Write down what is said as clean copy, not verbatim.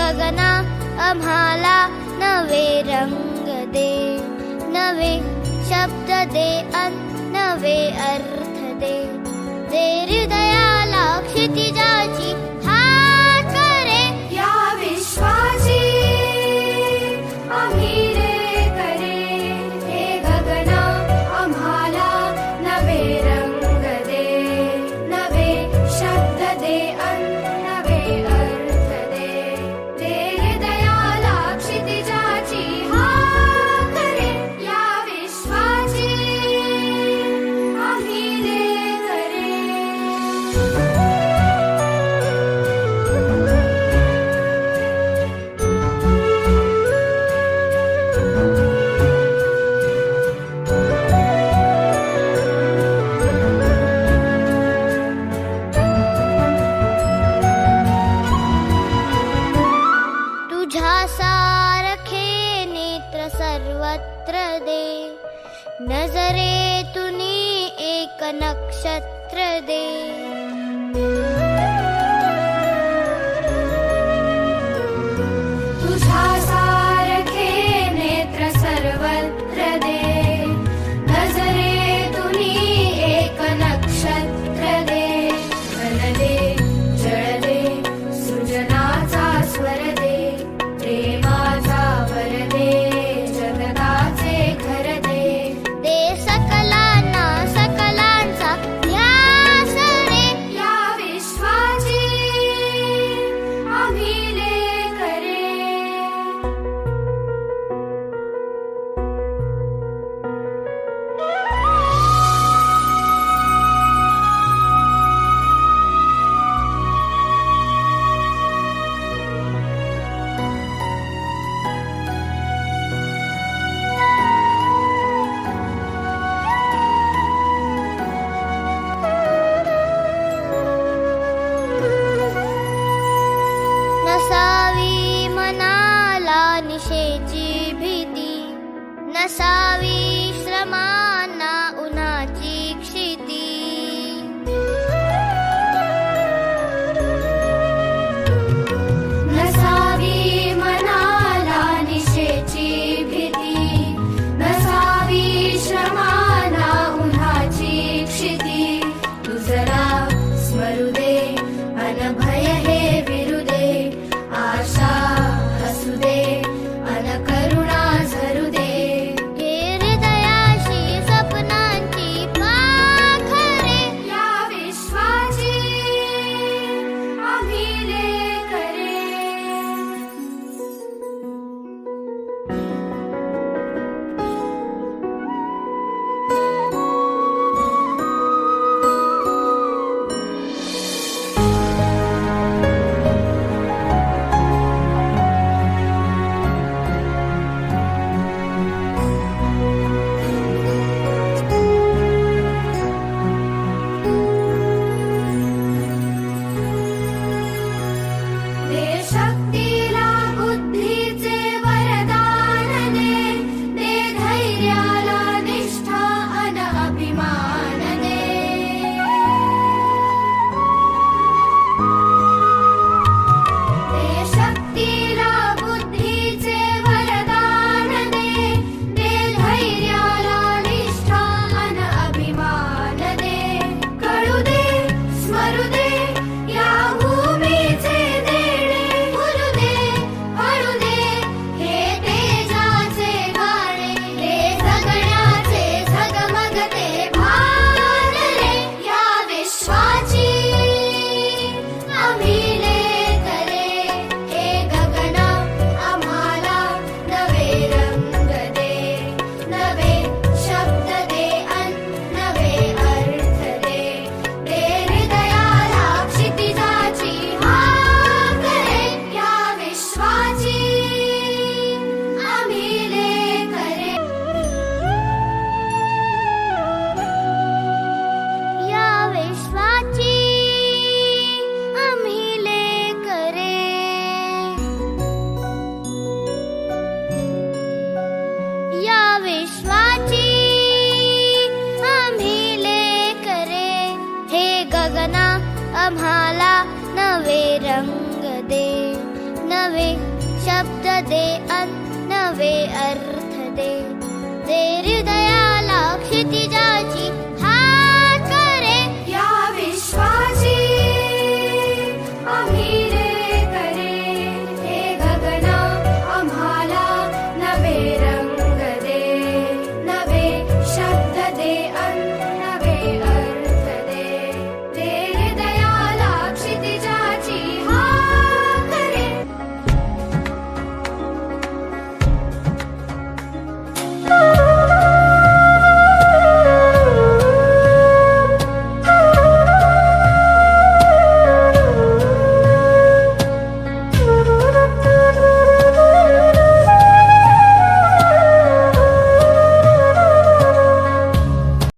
गगना आम्हाला नवे रंग दे, नवे शब्द दे अन नवे अर्थ दे. दे हृदयाला क्षितिजाची हात करे, या विश्वाची आम्ही रे करे. हे गगना आम्हाला नवे रंग दे, नवे शब्द दे अन नवे अर्थ दे. दे हृदयाला क्षितिजाची हात करे, या विश्वाची आम्ही रे करे. तुझ्या सारखे नेत्र सर्वत्र दे, नजरेतुनी एक नक्षत्र दे. तुझ्या सारखे नेत्र सर्वत्र दे, नजरेतुनी एक नक्षत्र दे. घन दे, जळ दे, सृजनाचा स्वर दे, प्रेमाचा वर दे, जगताचे घर दे. दे सकलांना सकलांचा ध्यास रे, या विश्वाची आम्ही लेख रे. नसावी मनाला निशेची भीती, नसावी श्रमांना उन्हाची क्षिती. नसावी मनाला निशेची भीती, नसावी श्रमाना उन्हाची क्षिती. तू जरा स्मरू दे अन भय हे विरू दे, आशा हसू दे अन करुणा झरू दे. हे हृदयाशी स्वप्नांची पाखरे, या विश्वाची आम्ही लेख रे. दे शक्तीला बुद्धीचे वरदान दे, दे धैर्याला निष्ठा अन अभिमान दे. दे शक्तीला बुद्धीचे वरदान दे, दे धैर्याला निष्ठा अन अभिमान दे. कळू दे, स्मरू दे या भूमीचे देणे, नवे शब्द दे नवे अर्थ